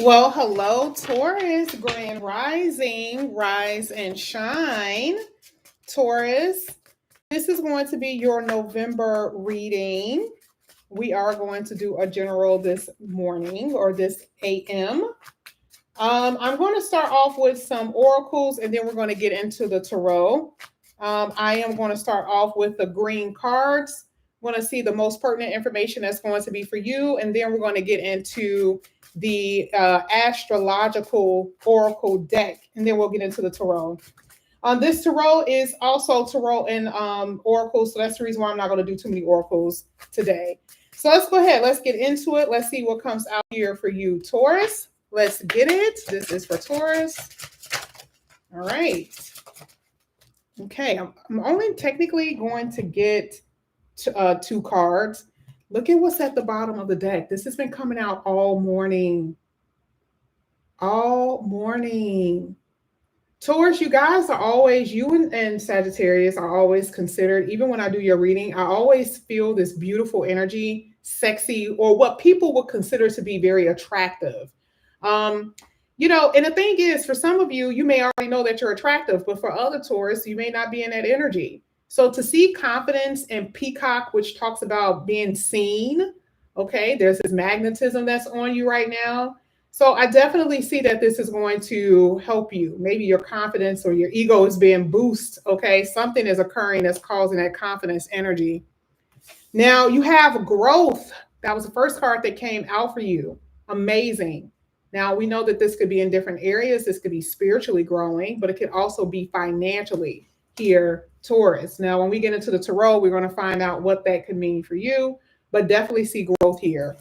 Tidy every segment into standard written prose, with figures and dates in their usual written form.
Well, hello, Taurus, grand rising, rise and shine. Taurus, this is going to be your November reading. We are going to do a general this morning or this AM. I'm going to start off with some oracles and then we're going to get into the tarot. I am going to start off with the green cards. Want to see the most pertinent information that's going to be for you, and then we're going to get into the astrological oracle deck, and then we'll get into the tarot. This tarot is also tarot and oracles, so that's the reason why I'm not going to do too many oracles today. So let's go ahead. Let's get into it. Let's see what comes out here for you, Taurus. Let's get it. This is for Taurus. All right. Okay, I'm only technically going to get two cards. Look at what's at the bottom of the deck. This has been coming out all morning. All morning. Taurus, you guys are always, you and Sagittarius are always considered, even when I do your reading, I always feel this beautiful energy, sexy, or what people would consider to be very attractive. And the thing is, for some of you, you may already know that you're attractive, but for other Taurus, you may not be in that energy. So to see confidence and peacock, which talks about being seen, okay, there's this magnetism that's on you right now. So I definitely see that this is going to help you. Maybe your confidence or your ego is being boosted, okay? Something is occurring that's causing that confidence energy. Now you have growth. That was the first card that came out for you. Amazing. Now, we know that this could be in different areas. This could be spiritually growing, but it could also be financially here, Taurus. Now, when we get into the tarot, we're going to find out what that could mean for you, but definitely see growth here.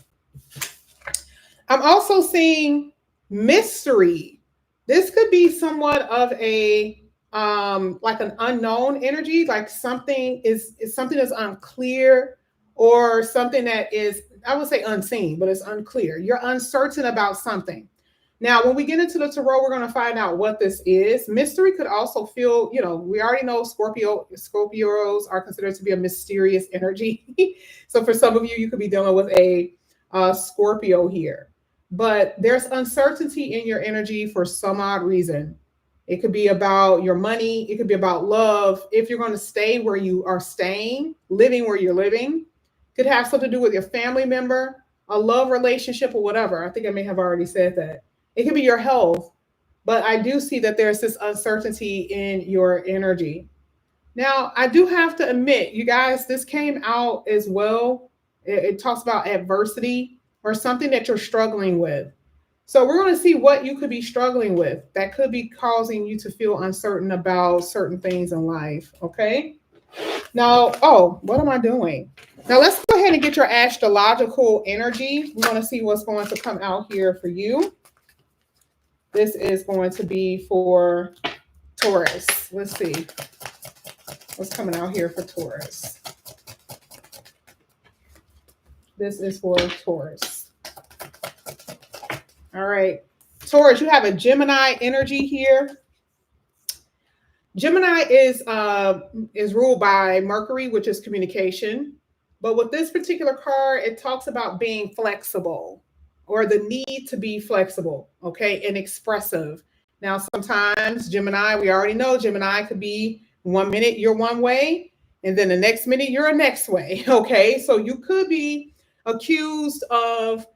I'm also seeing mystery. This could be somewhat of a like an unknown energy, like something is something that's unclear, or something that is, I would say unseen, but it's unclear. You're uncertain about something. Now, when we get into the tarot, we're going to find out what this is. Mystery could also feel, we already know Scorpios are considered to be a mysterious energy. So for some of you, you could be dealing with a Scorpio here. But there's uncertainty in your energy for some odd reason. It could be about your money. It could be about love. If you're going to stay where you are staying, living where you're living, could have something to do with your family member, a love relationship, or whatever. I think I may have already said that. It could be your health, but I do see that there's this uncertainty in your energy. Now, I do have to admit, you guys, this came out as well. It talks about adversity or something that you're struggling with. So we're going to see what you could be struggling with that could be causing you to feel uncertain about certain things in life, okay? Now, what am I doing? Now let's go ahead and get your astrological energy. We want to see what's going to come out here for you. This is going to be for Taurus. Let's see what's coming out here for Taurus. This is for Taurus. All right. Taurus, you have a Gemini energy here. Gemini is ruled by Mercury, which is communication. But with this particular card, it talks about being flexible, or the need to be flexible, okay, and expressive. Now, sometimes Gemini, we already know Gemini could be 1 minute you're one way, and then the next minute you're a next way, okay? So you could be accused of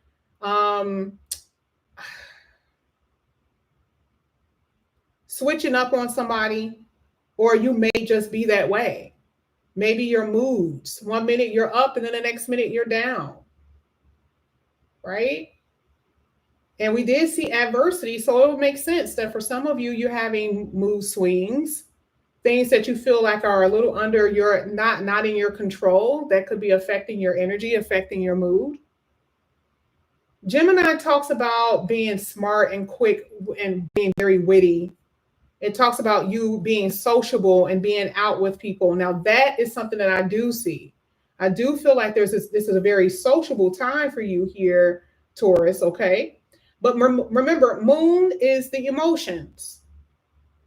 switching up on somebody, or you may just be that way. Maybe your moods, 1 minute you're up and then the next minute you're down, right? And we did see adversity, so it would make sense that for some of you, you're having mood swings, things that you feel like are a little under your, not in your control, that could be affecting your energy, affecting your mood. Gemini talks about being smart and quick and being very witty. It talks about you being sociable and being out with people. Now, that is something that I do see. I do feel like this is a very sociable time for you here, Taurus, okay? But remember, moon is the emotions.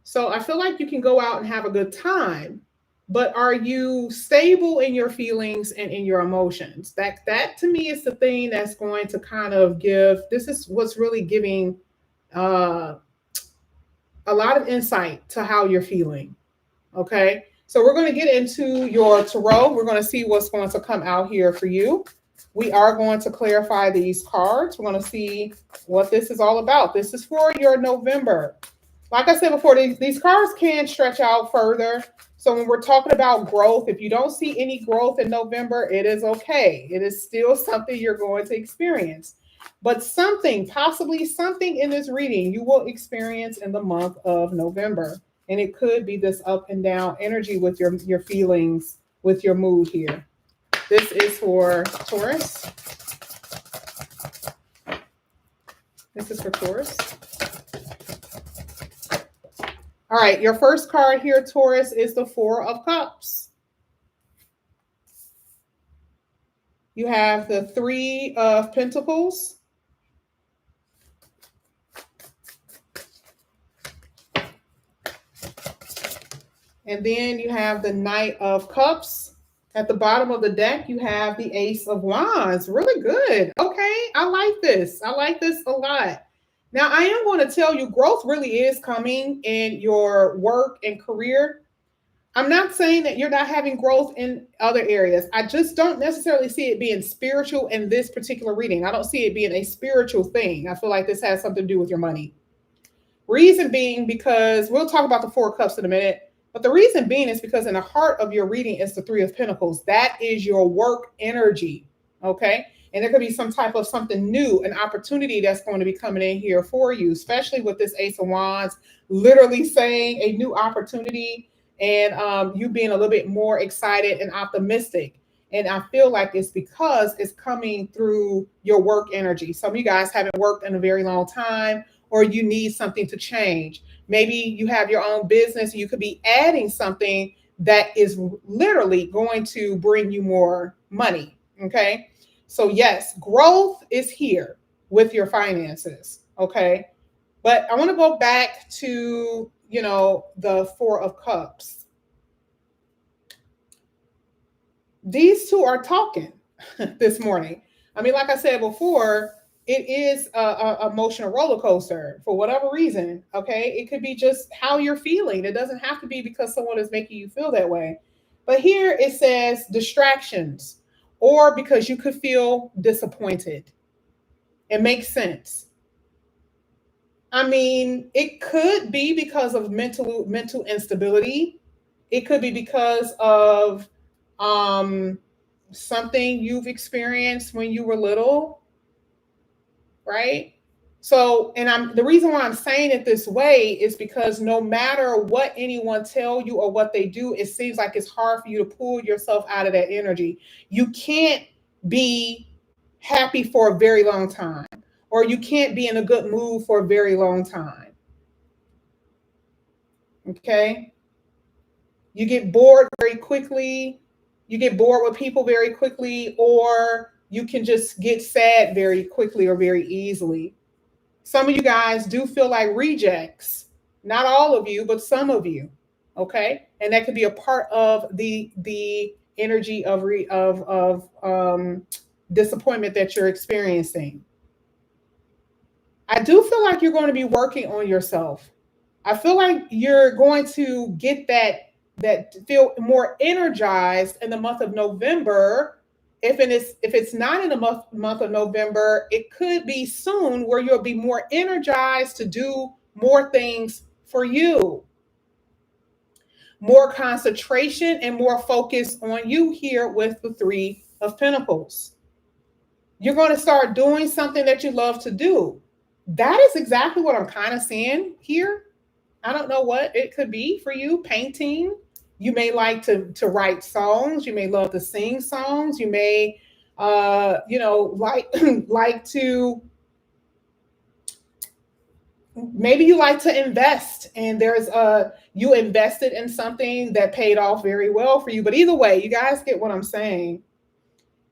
So I feel like you can go out and have a good time, but are you stable in your feelings and in your emotions? That to me is the thing that's going to kind of give, this is what's really giving uh, a lot of insight to how you're feeling. Okay. So we're going to get into your tarot. We're going to see what's going to come out here for you. We are going to clarify these cards. We're going to see what this is all about. This is for your November. Like I said before, these cards can stretch out further. So when we're talking about growth, if you don't see any growth in November, it is okay. It is still something you're going to experience. But something, possibly something in this reading you will experience in the month of November. And it could be this up and down energy with your feelings, with your mood here. This is for Taurus. This is for Taurus. All right, your first card here, Taurus, is the Four of Cups. You have the Three of Pentacles. And then you have the Knight of Cups. At the bottom of the deck, you have the Ace of Wands. Really good. Okay, I like this. I like this a lot. Now, I am going to tell you, growth really is coming in your work and career. I'm not saying that you're not having growth in other areas. I just don't necessarily see it being spiritual in this particular reading. I don't see it being a spiritual thing. I feel like this has something to do with your money. Reason being, because we'll talk about the Four of Cups in a minute, but the reason being is because in the heart of your reading is the Three of Pentacles. That is your work energy, okay? And there could be some type of something new, an opportunity that's going to be coming in here for you, especially with this Ace of Wands, literally saying a new opportunity and you being a little bit more excited and optimistic. And I feel like it's because it's coming through your work energy. Some of you guys haven't worked in a very long time, or you need something to change. Maybe you have your own business. You could be adding something that is literally going to bring you more money, okay? So yes, growth is here with your finances, okay? But I want to go back to, the Four of Cups. These two are talking this morning. I mean, like I said before, it is a emotional roller coaster for whatever reason, okay? It could be just how you're feeling. It doesn't have to be because someone is making you feel that way. But here it says distractions, or because you could feel disappointed. It makes sense. I mean, it could be because of mental instability. It could be because of something you've experienced when you were little, right? So, and the reason why I'm saying it this way is because no matter what anyone tell you or what they do, it seems like it's hard for you to pull yourself out of that energy. You can't be happy for a very long time, or you can't be in a good mood for a very long time. Okay? You get bored very quickly. You get bored with people very quickly, or you can just get sad very quickly or very easily. Some of you guys do feel like rejects. Not all of you, but some of you. Okay? And that could be a part of the energy of disappointment that you're experiencing. I do feel like you're going to be working on yourself. I feel like you're going to get that feel more energized in the month of November. If it's not in the month of November, it could be soon where you'll be more energized to do more things for you. More concentration and more focus on you here with the Three of Pentacles. You're going to start doing something that you love to do. That is exactly what I'm kind of seeing here. I don't know what it could be for you. Painting. You may like to write songs. You may love to sing songs. You may, like to, maybe you like to invest, and you invested in something that paid off very well for you. But either way, you guys get what I'm saying.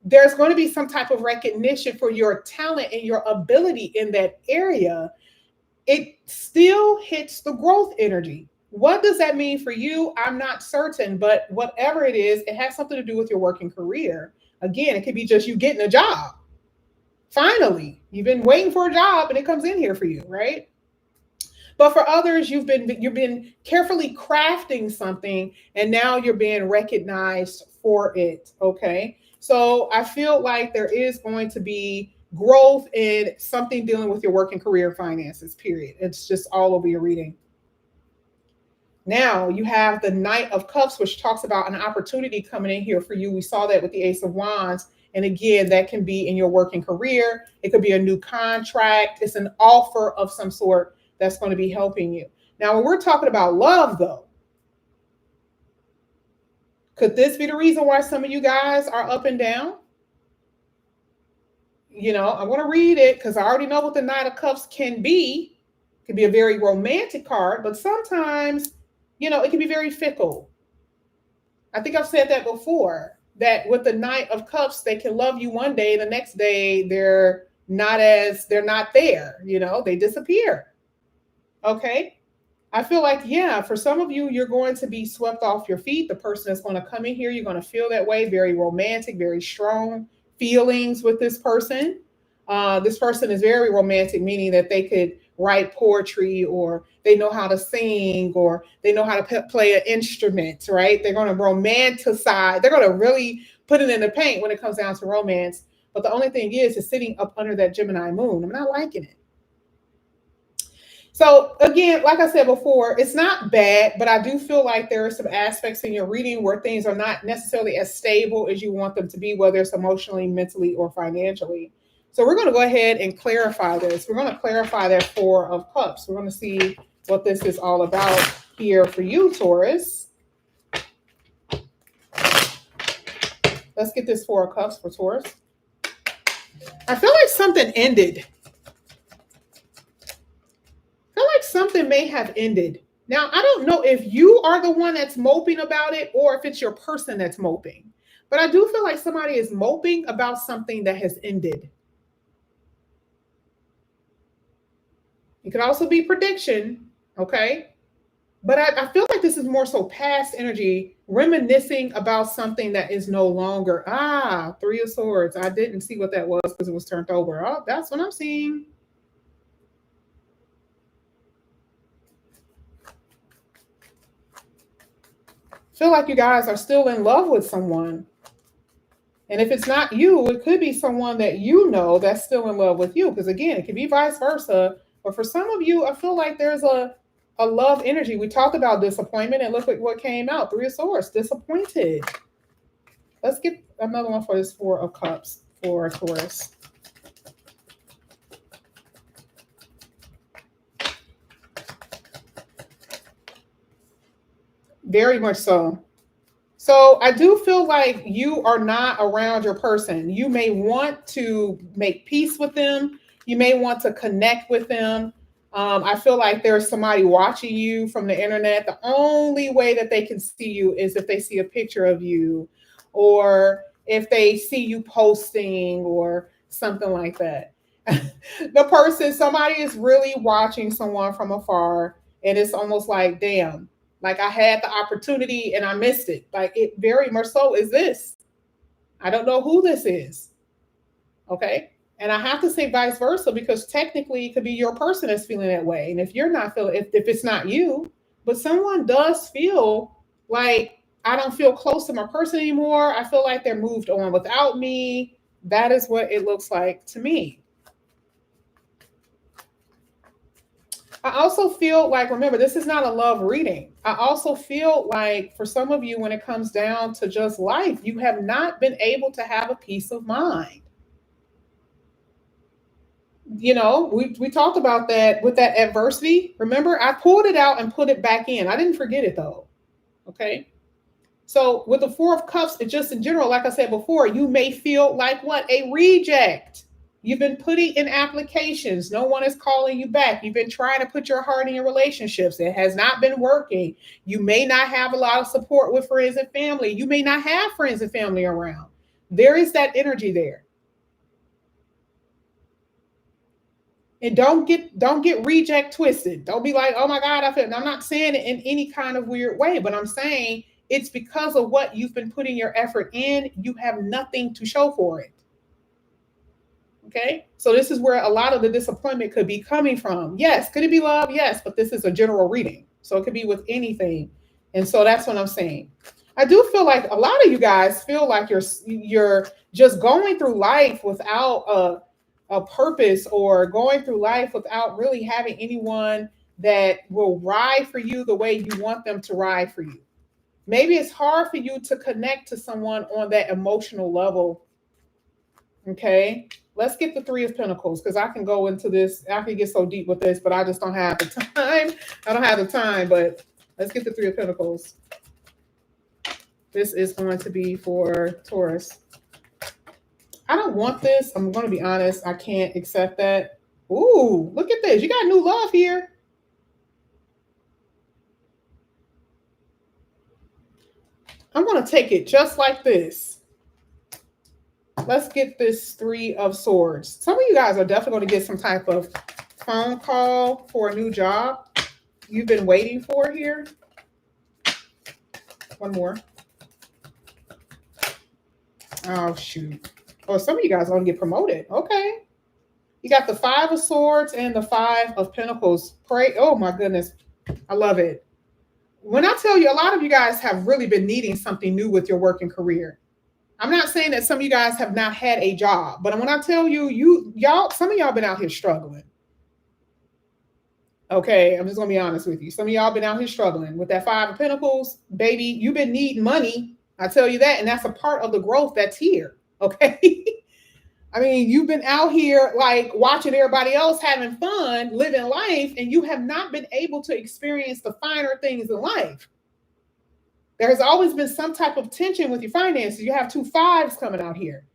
There's going to be some type of recognition for your talent and your ability in that area. It still hits the growth energy. What does that mean for you? I'm not certain, but whatever it is, it has something to do with your working career. Again, it could be just you getting a job. Finally, you've been waiting for a job and it comes in here for you, right? But for others, you've been carefully crafting something and now you're being recognized for it. Okay. So I feel like there is going to be growth in something dealing with your working career finances, period. It's just all over your reading. Now you have the Knight of Cups, which talks about an opportunity coming in here for you. We saw that with the Ace of Wands. And again, that can be in your working career. It could be a new contract. It's an offer of some sort that's going to be helping you. Now, when we're talking about love, though, could this be the reason why some of you guys are up and down? I want to read it because I already know what the Knight of Cups can be. It can be a very romantic card, but sometimes, it can be very fickle. I think I've said that before, that with the Knight of Cups, they can love you one day, the next day they're not there, they disappear. Okay. I feel like, yeah, for some of you, you're going to be swept off your feet. The person that's going to come in here, you're going to feel that way. Very romantic, very strong feelings with this person. This person is very romantic, meaning that they could write poetry, or they know how to sing, or they know how to play an instrument, right? They're going to romanticize. They're going to really put it in the paint when it comes down to romance. But the only thing is sitting up under that Gemini moon. I'm not liking it. So again, like I said before, it's not bad, but I do feel like there are some aspects in your reading where things are not necessarily as stable as you want them to be, whether it's emotionally, mentally, or financially. So we're going to go ahead and clarify this. We're going to clarify that Four of Cups. We're going to see what this is all about here for you, Taurus. Let's get this Four of Cups for Taurus. I feel like something ended. Something may have ended. Now, I don't know if you are the one that's moping about it or if it's your person that's moping, but I do feel like somebody is moping about something that has ended. It could also be prediction, okay? But I feel like this is more so past energy, reminiscing about something that is no longer. Three of Swords. I didn't see what that was because it was turned over. Oh, that's what I'm seeing. Feel like you guys are still in love with someone. And if it's not you, it could be someone that you know that's still in love with you. Because again, it could be vice versa. But for some of you, I feel like there's a love energy. We talked about disappointment and look at what came out. Three of Swords, disappointed. Let's get another one for this Four of Cups for Taurus. Very much so. So I do feel like you are not around your person. You may want to make peace with them. You may want to connect with them. I feel like there's somebody watching you from the internet. The only way that they can see you is if they see a picture of you, or if they see you posting or something like that. Somebody is really watching someone from afar, and it's almost like, damn, like I had the opportunity and I missed it. Like it very much so is this. I don't know who this is. Okay. And I have to say vice versa, because technically it could be your person that's feeling that way. And if you're not feeling, if it's not you, but someone does feel like, I don't feel close to my person anymore. I feel like they're moved on without me. That is what it looks like to me. I also feel like, remember, this is not a love reading. I also feel like for some of you, when it comes down to just life, you have not been able to have a peace of mind. We talked about that with that adversity. Remember, I pulled it out and put it back in. I didn't forget it though. Okay. So with the Four of Cups, it just in general, like I said before, you may feel like what? A reject. You've been putting in applications. No one is calling you back. You've been trying to put your heart in your relationships. It has not been working. You may not have a lot of support with friends and family. You may not have friends and family around. There is that energy there. And don't get reject twisted. Don't be like, oh my God, I feel. I'm not saying it in any kind of weird way, but I'm saying it's because of what you've been putting your effort in. You have nothing to show for it. Okay. So this is where a lot of the disappointment could be coming from. Yes. Could it be love? Yes. But this is a general reading. So it could be with anything. And so that's what I'm saying. I do feel like a lot of you guys feel like you're just going through life without a purpose, or going through life without really having anyone that will ride for you the way you want them to ride for you. Maybe it's hard for you to connect to someone on that emotional level. Okay, let's get the Three of Pentacles, because I can go into this. I can get so deep with this, but I just don't have the time. I don't have the time, but let's get the Three of Pentacles. This is going to be for Taurus. I don't want this. I'm going to be honest. I can't accept that. Ooh, look at this. You got new love here. I'm going to take it just like this. Let's get this Three of Swords. Some of you guys are definitely going to get some type of phone call for a new job you've been waiting for here. One more. Oh, shoot. Oh, some of you guys are going to get promoted. Okay. You got the Five of Swords and the Five of Pentacles. Pray. Oh, my goodness. I love it. When I tell you, a lot of you guys have really been needing something new with your working career. I'm not saying that some of you guys have not had a job, but when I tell you, y'all, some of y'all been out here struggling. Okay, I'm just going to be honest with you. Some of y'all been out here struggling with that Five of Pentacles. Baby, you've been needing money. I tell you that, and that's a part of the growth that's here. Okay. I mean, you've been out here like watching everybody else having fun, living life, and you have not been able to experience the finer things in life. There has always been some type of tension with your finances. You have two fives coming out here.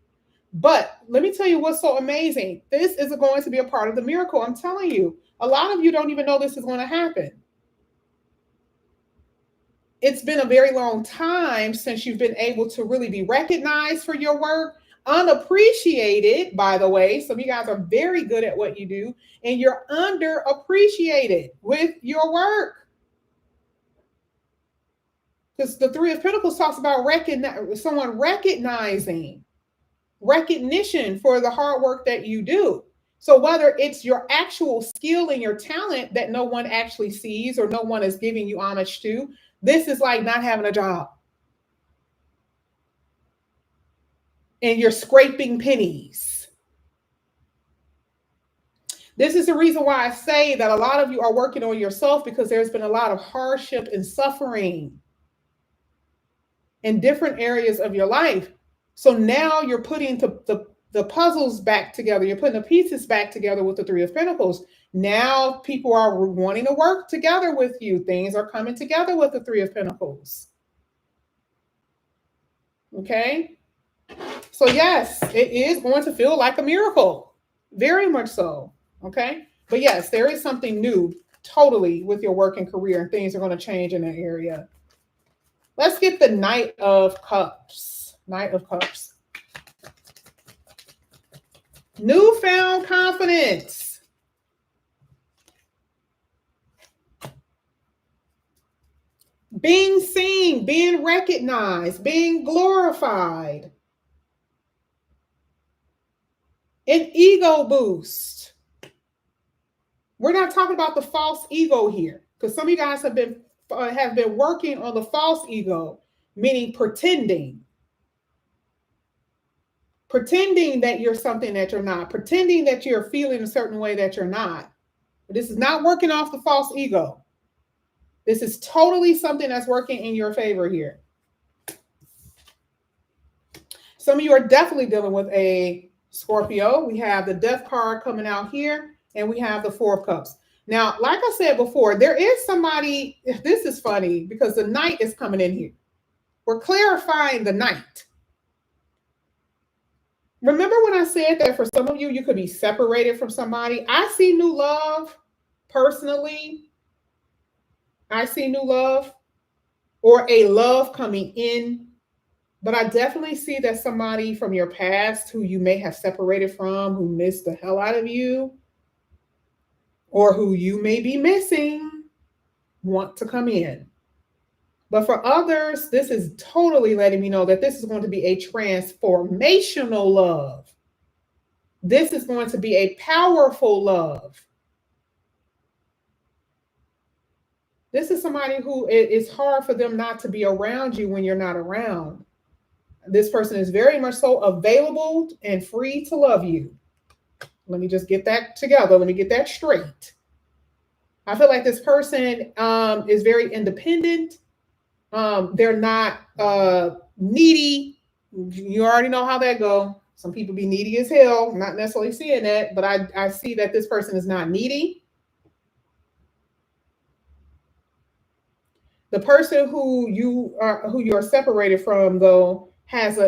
But let me tell you what's so amazing. This is going to be a part of the miracle. I'm telling you, a lot of you don't even know this is going to happen. It's been a very long time since you've been able to really be recognized for your work. Unappreciated, by the way. Some of you guys are very good at what you do, and you're underappreciated with your work. Because the Three of Pentacles talks about someone recognizing, recognition for the hard work that you do. So whether it's your actual skill and your talent that no one actually sees or no one is giving you homage to, this is like not having a job. And you're scraping pennies. This is the reason why I say that a lot of you are working on yourself, because there's been a lot of hardship and suffering in different areas of your life. So now you're putting the puzzles back together. You're putting the pieces back together with the Three of Pentacles. Now people are wanting to work together with you. Things are coming together with the Three of Pentacles. Okay. So yes, it is going to feel like a miracle. Very much so. Okay. But yes, there is something new totally with your working career, and things are going to change in that area. Let's get the Knight of Cups. Knight of Cups. Newfound confidence. Being seen, being recognized, being glorified. An ego boost. We're not talking about the false ego here, because some of you guys have been working on the false ego, meaning pretending that you're something that you're not, pretending that you're feeling a certain way that you're not. But this is not working off the false ego. This is totally something that's working in your favor here. Some of you are definitely dealing with a Scorpio. We have the Death card coming out here, and we have the Four of Cups. Now, like I said before, there is somebody, this is funny because the Knight is coming in here. We're clarifying the Knight. Remember when I said that for some of you, you could be separated from somebody? I see new love personally. I see new love or a love coming in. But I definitely see that somebody from your past who you may have separated from, who missed the hell out of you, or who you may be missing want to come in. But for others, this is totally letting me know that this is going to be a transformational love. This is going to be a powerful love. This is somebody who it's hard for them not to be around you when you're not around. This person is very much so available and free to love you. Let me just get that together. Let me get that straight. I feel like this person is very independent. They're not needy. You already know how that goes. Some people be needy as hell. I'm not necessarily seeing that, but I see that this person is not needy. The person who you are separated from, though, has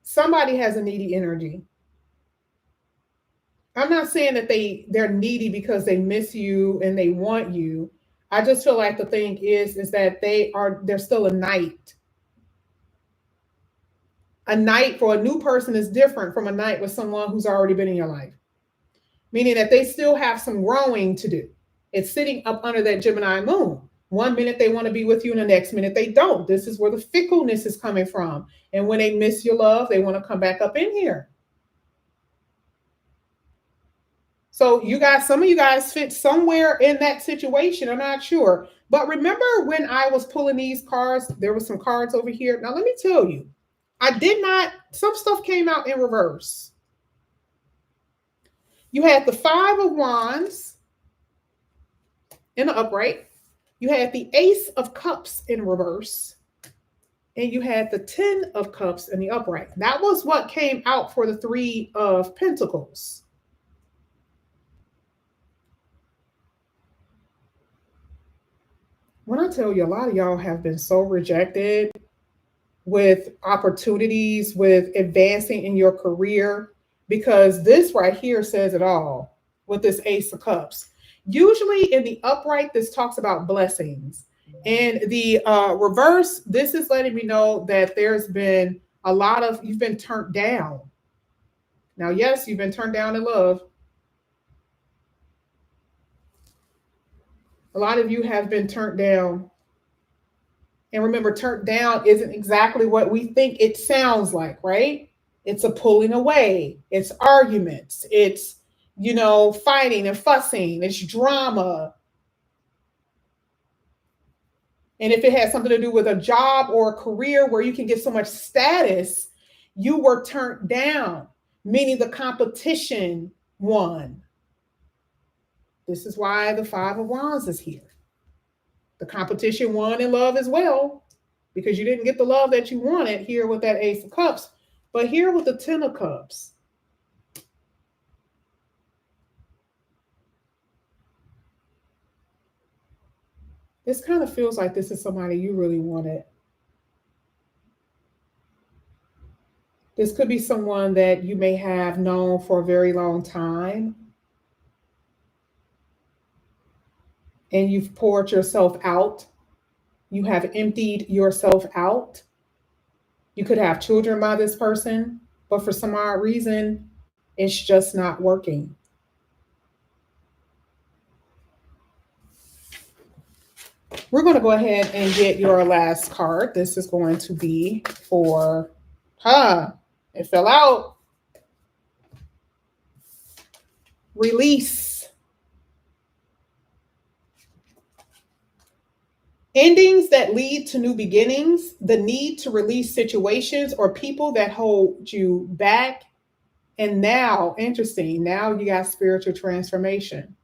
somebody has a needy energy. I'm not saying that they're needy because they miss you and they want you. I just feel like the thing is that they're still a knight. A knight for a new person is different from a knight with someone who's already been in your life. Meaning that they still have some growing to do. It's sitting up under that Gemini moon. One minute they want to be with you and the next minute they don't. This is where the fickleness is coming from. And when they miss your love, they want to come back up in here. So some of you guys fit somewhere in that situation. I'm not sure. But remember when I was pulling these cards, there were some cards over here. Now, let me tell you, some stuff came out in reverse. You had the 5 of Wands in the upright. You had the Ace of Cups in reverse. And you had the 10 of Cups in the upright. That was what came out for the 3 of Pentacles. When I tell you, a lot of y'all have been so rejected with opportunities, with advancing in your career, because this right here says it all with this Ace of Cups. Usually in the upright, this talks about blessings. And the reverse, this is letting me know that there's been you've been turned down. Now, yes, you've been turned down in love. A lot of you have been turned down. And remember, turned down isn't exactly what we think it sounds like, right? It's a pulling away. It's arguments. It's, fighting and fussing. It's drama. And if it has something to do with a job or a career where you can get so much status, you were turned down, meaning the competition won. This is why the 5 of Wands is here. The competition won in love as well, because you didn't get the love that you wanted here with that Ace of Cups. But here with the 10 of Cups, this kind of feels like this is somebody you really wanted. This could be someone that you may have known for a very long time. And you've poured yourself out. You have emptied yourself out. You could have children by this person, but for some odd reason, it's just not working. We're going to go ahead and get your last card. This is going to be for, it fell out. Release. Endings that lead to new beginnings, the need to release situations or people that hold you back. And now, interesting, now you got spiritual transformation.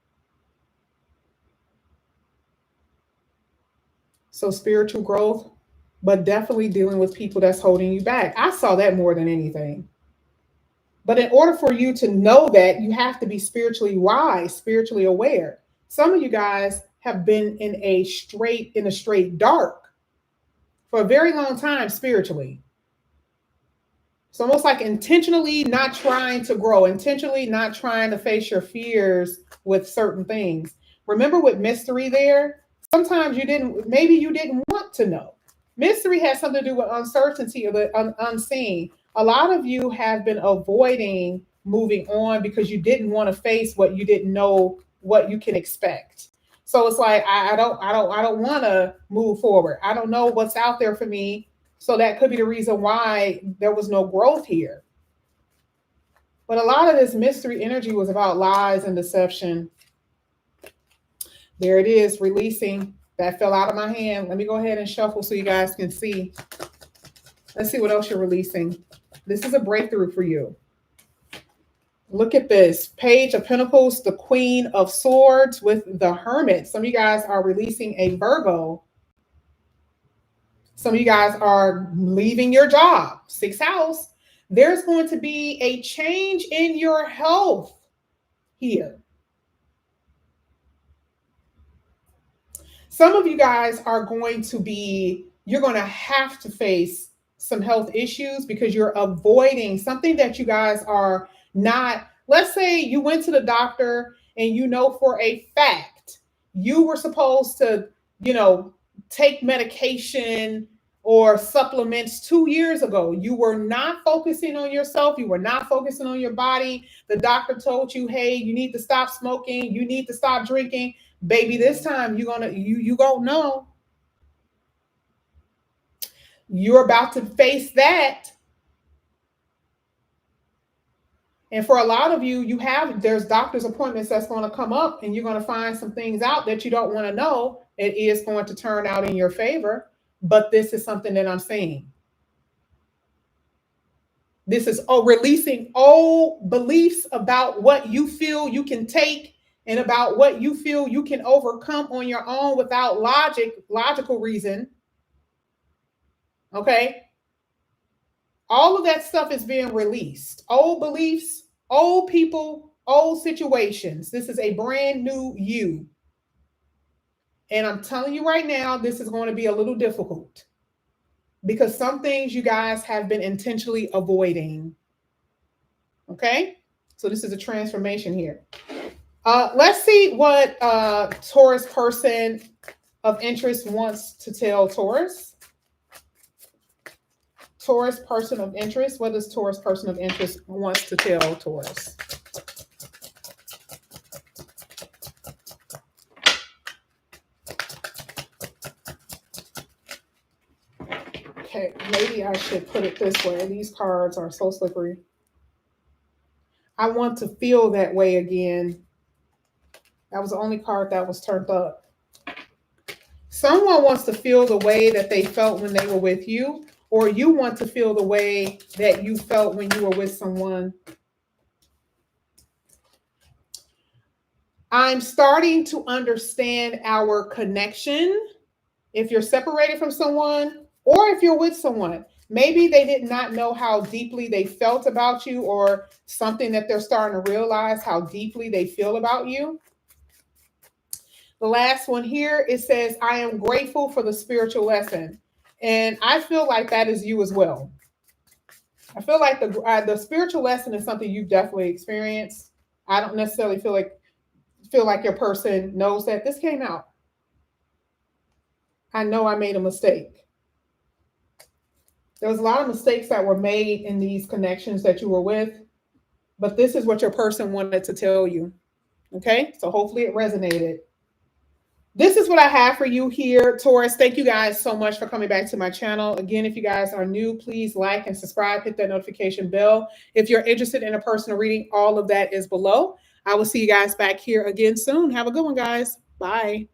So spiritual growth, but definitely dealing with people that's holding you back. I saw that more than anything. But in order for you to know that, you have to be spiritually wise, spiritually aware. Some of you guys have been in a straight dark for a very long time spiritually. It's almost like intentionally not trying to grow, intentionally not trying to face your fears with certain things. Remember with mystery there? Sometimes maybe you didn't want to know. Mystery has something to do with uncertainty or the unseen. A lot of you have been avoiding moving on because you didn't want to face what you didn't know what you can expect. So it's like I don't want to move forward. I don't know what's out there for me. So that could be the reason why there was no growth here. But a lot of this mystery energy was about lies and deception. There it is, releasing. That fell out of my hand. Let me go ahead and shuffle so you guys can see. Let's see what else you're releasing. This is a breakthrough for you. Look at this. Page of Pentacles, the Queen of Swords with the Hermit. Some of you guys are releasing a Virgo. Some of you guys are leaving your job. 6th house. There's going to be a change in your health here. Some of you guys are going to be, you're going to have to face some health issues because you're avoiding something that you guys are not. Let's say you went to the doctor and you know for a fact you were supposed to, take medication or supplements 2 years ago. You were not focusing on yourself. You were not focusing on your body. The doctor told you, hey, you need to stop smoking. You need to stop drinking. Baby, this time you gonna know. You're about to face that. And for a lot of you, there's doctor's appointments that's going to come up and you're going to find some things out that you don't want to know. It is going to turn out in your favor. But this is something that I'm saying. This is releasing old beliefs about what you feel you can take and about what you feel you can overcome on your own without logical reason. Okay? All of that stuff is being released. Old beliefs, old people, old situations. This is a brand new you. And I'm telling you right now, this is going to be a little difficult because some things you guys have been intentionally avoiding. Okay? So this is a transformation here. Let's see what Taurus person of interest wants to tell Taurus. Taurus person of interest. What does Taurus person of interest wants to tell Taurus? Okay, maybe I should put it this way. These cards are so slippery. I want to feel that way again. That was the only card that was turned up. Someone wants to feel the way that they felt when they were with you, or you want to feel the way that you felt when you were with someone. I'm starting to understand our connection. If you're separated from someone, or if you're with someone, maybe they did not know how deeply they felt about you, or something that they're starting to realize how deeply they feel about you. The last one here, it says, I am grateful for the spiritual lesson. And I feel like that is you as well. I feel like the spiritual lesson is something you've definitely experienced. I don't necessarily feel like your person knows that. This came out. I know I made a mistake. There was a lot of mistakes that were made in these connections that you were with, but this is what your person wanted to tell you. Okay, so hopefully it resonated. This is what I have for you here, Taurus. Thank you guys so much for coming back to my channel. Again, if you guys are new, please like and subscribe, hit that notification bell. If you're interested in a personal reading, all of that is below. I will see you guys back here again soon. Have a good one, guys. Bye.